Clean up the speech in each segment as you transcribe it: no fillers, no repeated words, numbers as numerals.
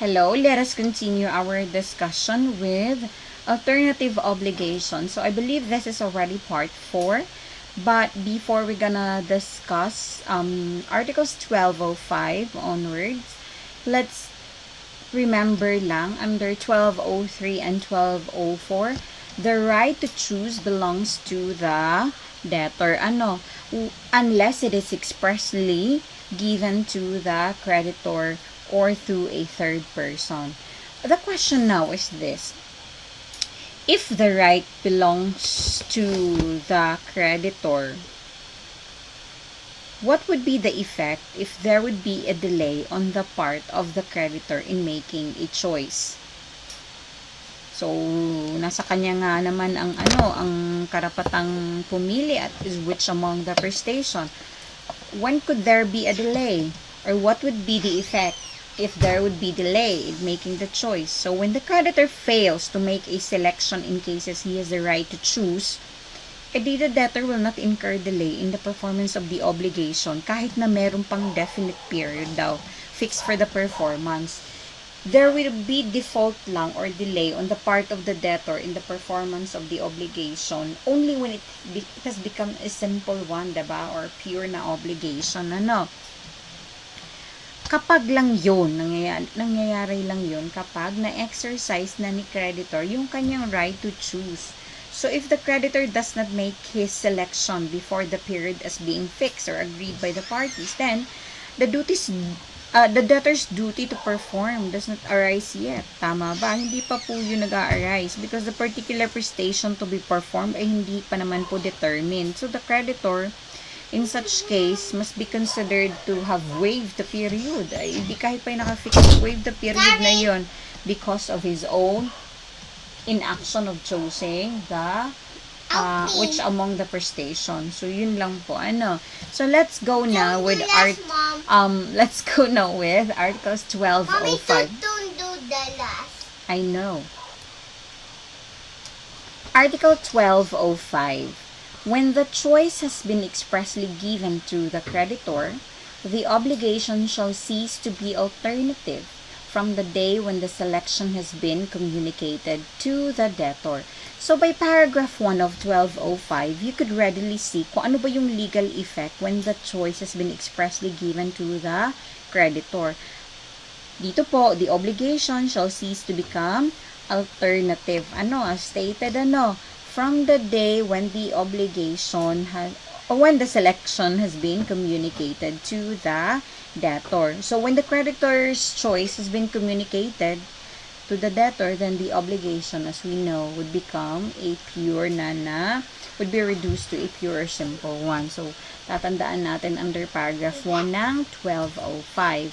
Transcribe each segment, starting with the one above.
Hello, let us continue our discussion with alternative obligations. So I believe this is already part 4. But before we're gonna discuss Articles 1205 onwards, let's remember lang under 1203 and 1204, the right to choose belongs to the debtor. Unless it is expressly given to the creditor or through a third person. The question now is this: if the right belongs to the creditor, what would be the effect if there would be a delay on the part of the creditor in making a choice? So, nasa kanya nga naman ang karapatang pumili at which among the prestation. When could there be a delay? Or what would be the effect if there would be delay in making the choice? So when the creditor fails to make a selection in cases he has the right to choose, the debtor will not incur delay in the performance of the obligation kahit na meron pang definite period daw fixed for the performance. There will be default lang or delay on the part of the debtor in the performance of the obligation only when it has become a simple one, diba? Or pure na obligation, Kapag lang yun, nangyayari lang yun kapag na-exercise na ni creditor yung kanyang right to choose. So, if the creditor does not make his selection before the period as being fixed or agreed by the parties, then the debtor's duty to perform does not arise yet. Tama ba? Hindi pa po yun nag-a-arise because the particular prestation to be performed ay hindi pa naman po determined. So, the creditor in such case must be considered to have waived the period. Ay, hindi kahit pa yung naka-fix, waive the period na yun because of his own inaction of choosing the which among the prestation. So yun lang po. So let's go now with let's go now with Articles 1205. Mommy, don't do the last. I know. Article 1205. When the choice has been expressly given to the creditor, the obligation shall cease to be alternative from the day when the selection has been communicated to the debtor. So by paragraph 1 of 1205, you could readily see kung ano ba yung legal effect when the choice has been expressly given to the creditor. Dito po, the obligation shall cease to become alternative. As stated, from the day when the obligation when the selection has been communicated to the debtor. So when the creditor's choice has been communicated to the debtor, then the obligation, as we know, would become a pure would be reduced to a pure simple one. So tatandaan natin under paragraph 1 ng 1205.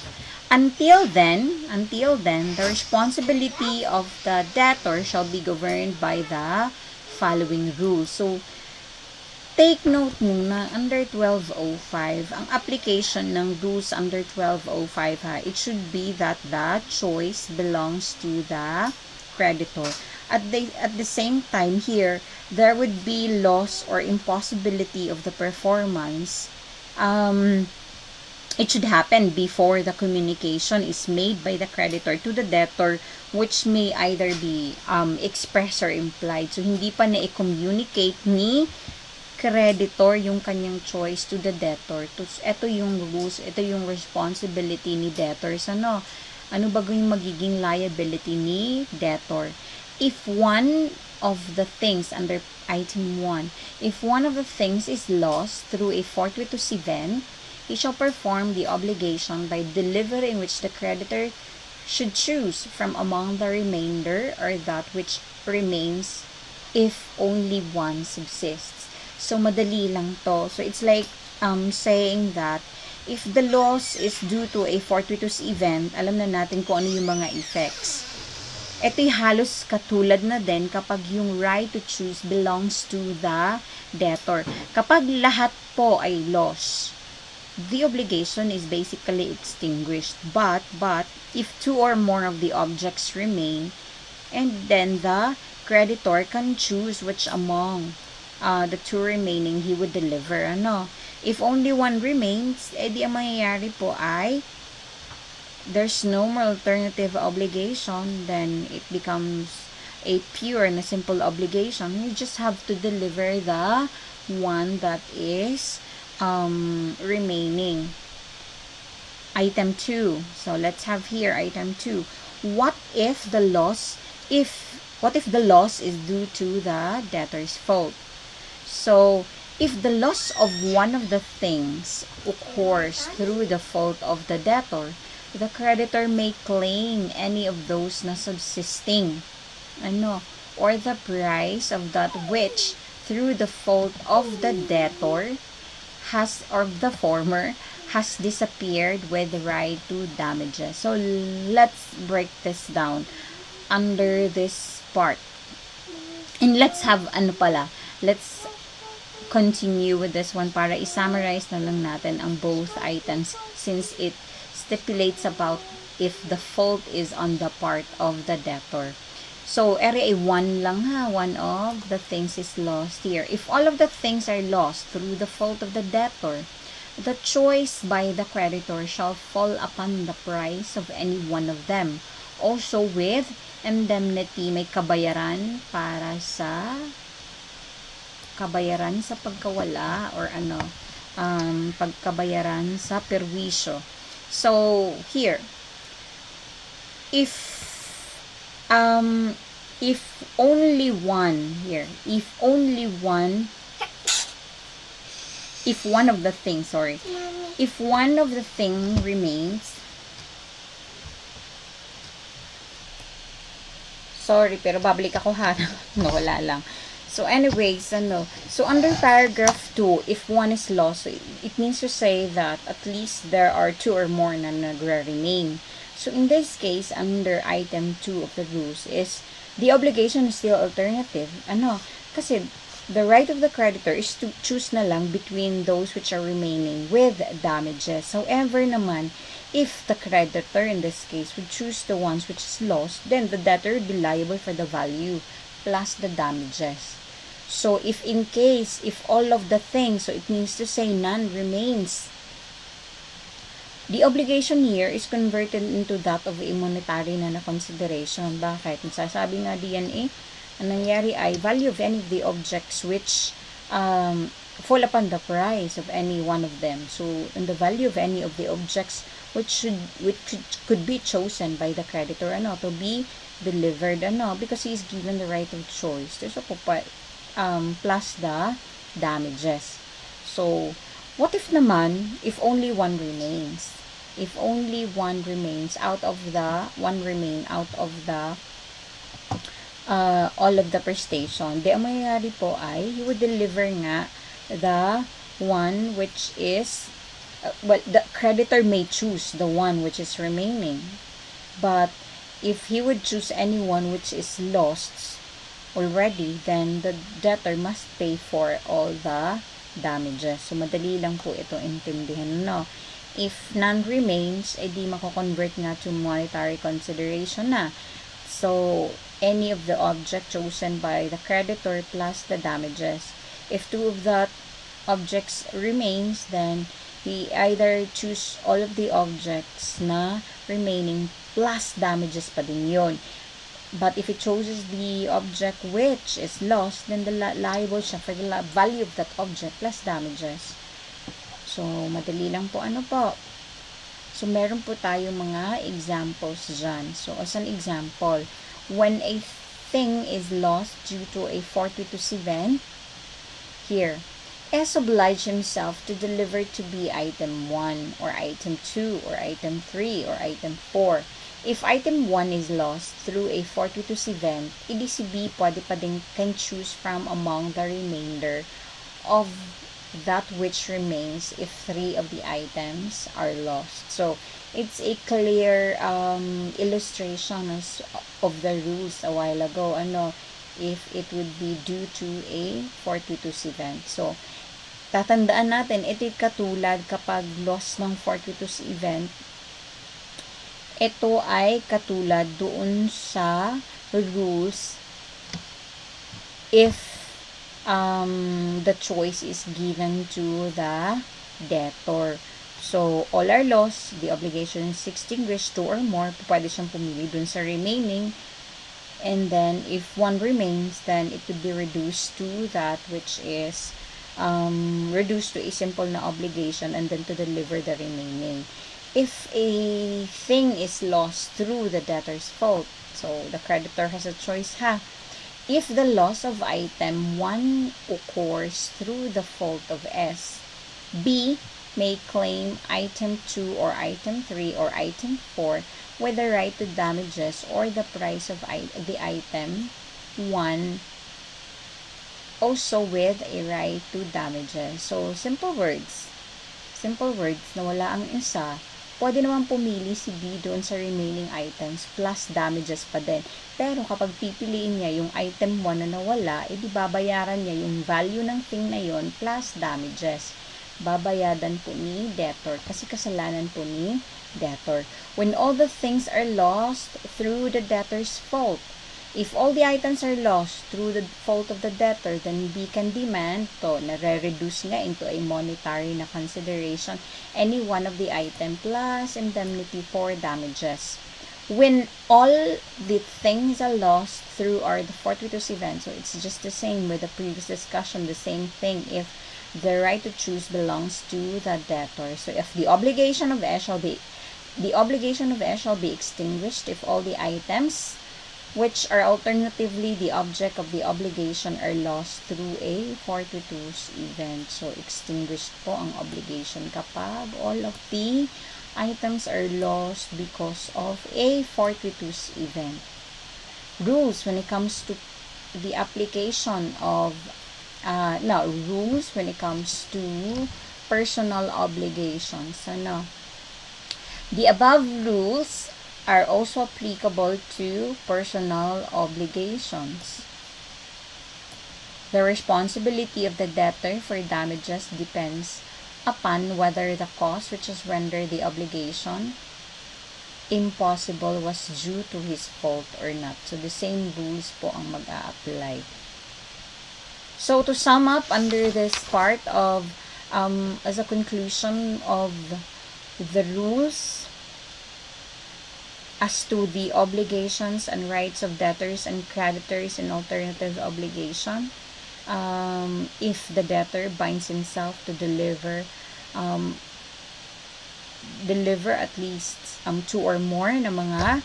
Until then, the responsibility of the debtor shall be governed by the following rules. So, take note muna, under 1205, ang application ng rules under 1205, it should be that the choice belongs to the creditor. At the same time here, there would be loss or impossibility of the performance. It should happen before the communication is made by the creditor to the debtor, which may either be expressed or implied. So, hindi pa na-communicate ni creditor yung kanyang choice to the debtor. Ito yung rules, ito yung responsibility ni debtors. Ano ba yung magiging liability ni debtor? If one of the things under item 1, if one of the things is lost through a fortuitous event, he shall perform the obligation by delivering which the creditor should choose from among the remainder or that which remains if only one subsists. So, madali lang to. So, it's like saying that if the loss is due to a fortuitous event, alam na natin kung ano yung mga effects. Ito'y halos katulad na din kapag yung right to choose belongs to the debtor. Kapag lahat po ay loss, the obligation is basically extinguished. But if two or more of the objects remain, and then the creditor can choose which among the two remaining he would deliver. If only one remains, ang mangyayari po ay there's no more alternative obligation, then it becomes a pure and a simple obligation. You just have to deliver the one that is remaining. Item 2. So let's have here item 2. What if the loss is due to the debtor's fault? So if the loss of one of the things occurs through the fault of the debtor, the creditor may claim any of those na subsisting, or the price of that which through the fault of the debtor the former has disappeared with the right to damages. So let's break this down under this part. And let's continue with this one para i-summarize na lang natin ang both items, since it stipulates about if the fault is on the part of the debtor. So, area 1 lang ha. One of the things is lost here. If all of the things are lost through the fault of the debtor, the choice by the creditor shall fall upon the price of any one of them. Also with indemnity, may kabayaran para sa pagkawala or pagkabayaran sa perwisyo. So, here, if only one of the thing remains, sorry, pero babalik ako ha, nawala lang. So anyways, so under paragraph 2, if one is lost, so it means to say that at least there are 2 or more na nagre-remain. So in this case, under item 2 of the rules is the obligation is still alternative. Kasi the right of the creditor is to choose na lang between those which are remaining with damages. However naman, if the creditor in this case would choose the ones which is lost, then the debtor would be liable for the value plus the damages. So if all of the things, so it means to say none remains, the obligation here is converted into that of a monetary na consideration. Bakit? Sasabi nga DNA, ang nangyari ay value of any of the objects which fall upon the price of any one of them. So, in the value of any of the objects which could be chosen by the creditor to be delivered because he is given the right of choice. So, plus the damages. So, what if naman, if only one remains? If only one remains out of the all of the prestation, ang mangyayari po ay he would deliver nga the one which is the creditor may choose the one which is remaining, but if he would choose anyone which is lost already, then the debtor must pay for all the damages. So madali lang po ito intindihan, If none remains, di mako-convert nga to monetary consideration na. So, any of the object chosen by the creditor plus the damages. If 2 of that objects remains, then he either choose all of the objects na remaining plus damages pa din yun. But if he chooses the object which is lost, then liable siya for the value of that object plus damages. So, madali lang po So, meron po tayo mga examples dyan. So, as an example, when a thing is lost due to a fortuitous event, here, S obliged himself to deliver to B item 1, or item 2, or item 3, or item 4. If item 1 is lost through a fortuitous event, edi si B pwede pa din can choose from among the remainder of that which remains if 3 of the items are lost. So, it's a clear illustration of the rules a while ago. If it would be due to a fortuitous event. So, tatandaan natin, ito katulad kapag loss ng fortuitous event, ito ay katulad doon sa rules if the choice is given to the debtor. So, all are lost, the obligation is extinguished, 2 or more, pwede siyang pumili dun sa remaining. And then, if one remains, then it would be reduced to that which is reduced to a simple na obligation and then to deliver the remaining. If a thing is lost through the debtor's fault, so the creditor has a choice, if the loss of item 1 occurs through the fault of S, B may claim item 2 or item 3 or item 4 with the right to damages or the price of the item 1 also with a right to damages. So, simple words na wala ang isa, pwede naman pumili si B doon sa remaining items plus damages pa din. Pero kapag pipiliin niya yung item 1 na nawala, edi babayaran niya yung value ng thing na yon plus damages. Babayadan po ni debtor kasi kasalanan po ni debtor. When all the things are lost through the debtor's fault, if all the items are lost through the fault of the debtor, then B can demand, to nare-reduce nga into a monetary na consideration, any one of the item plus indemnity for damages. When all the things are lost through are the fortuitous event, so it's just the same with the previous discussion, the same thing if the right to choose belongs to the debtor. So if the obligation of S shall be extinguished if all the items which are alternatively the object of the obligation are lost through a fortuitous event. So extinguished po ang obligation kapag all of the items are lost because of a fortuitous event. Rules when it comes to the application of rules when it comes to personal obligations. The above rules are also applicable to personal obligations. The responsibility of the debtor for damages depends upon whether the cause which has rendered the obligation impossible was due to his fault or not. So, the same rules po ang mag-a-apply. So, to sum up under this part of, as a conclusion of the rules as to the obligations and rights of debtors and creditors in alternative obligation, if the debtor binds himself to deliver at least 2 or more na mga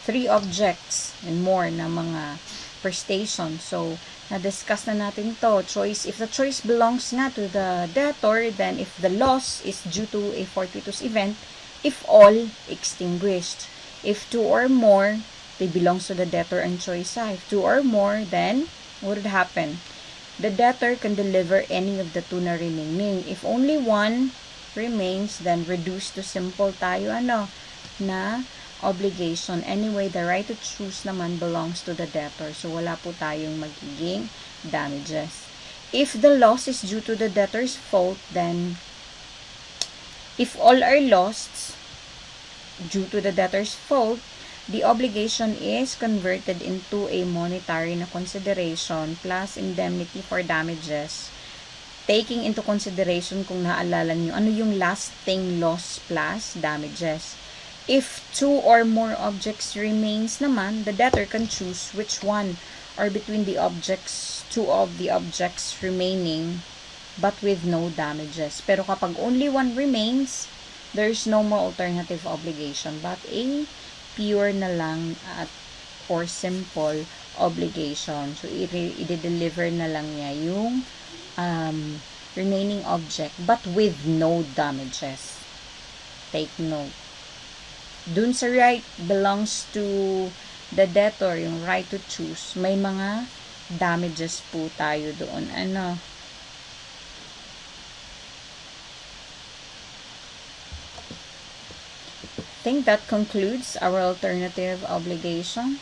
3 objects and more na mga prestations. So, na-discuss na natin to. Choice, if the choice belongs nga to the debtor, then if the loss is due to a fortuitous event, if all, extinguished. If 2 or more, they belongs to the debtor and choice. If 2 or more, then what would happen? The debtor can deliver any of the 2 na remaining. If only 1 remains, then reduce to simple tayo na obligation. Anyway, the right to choose naman belongs to the debtor. So, wala po tayong magiging damages. If the loss is due to the debtor's fault, then if all are lost due to the debtor's fault, the obligation is converted into a monetary na consideration plus indemnity for damages, taking into consideration kung naalala nyo, ano yung last thing loss plus damages. If 2 or more objects remains naman, the debtor can choose which one or between the objects, 2 of the objects remaining but with no damages. Pero kapag only 1 remains, there's no more alternative obligation but a pure na lang or simple obligation. So, i-deliver na lang niya yung remaining object but with no damages. Take note. Dun sa right belongs to the debtor, yung right to choose, may mga damages po tayo doon. I think that concludes our alternative obligation.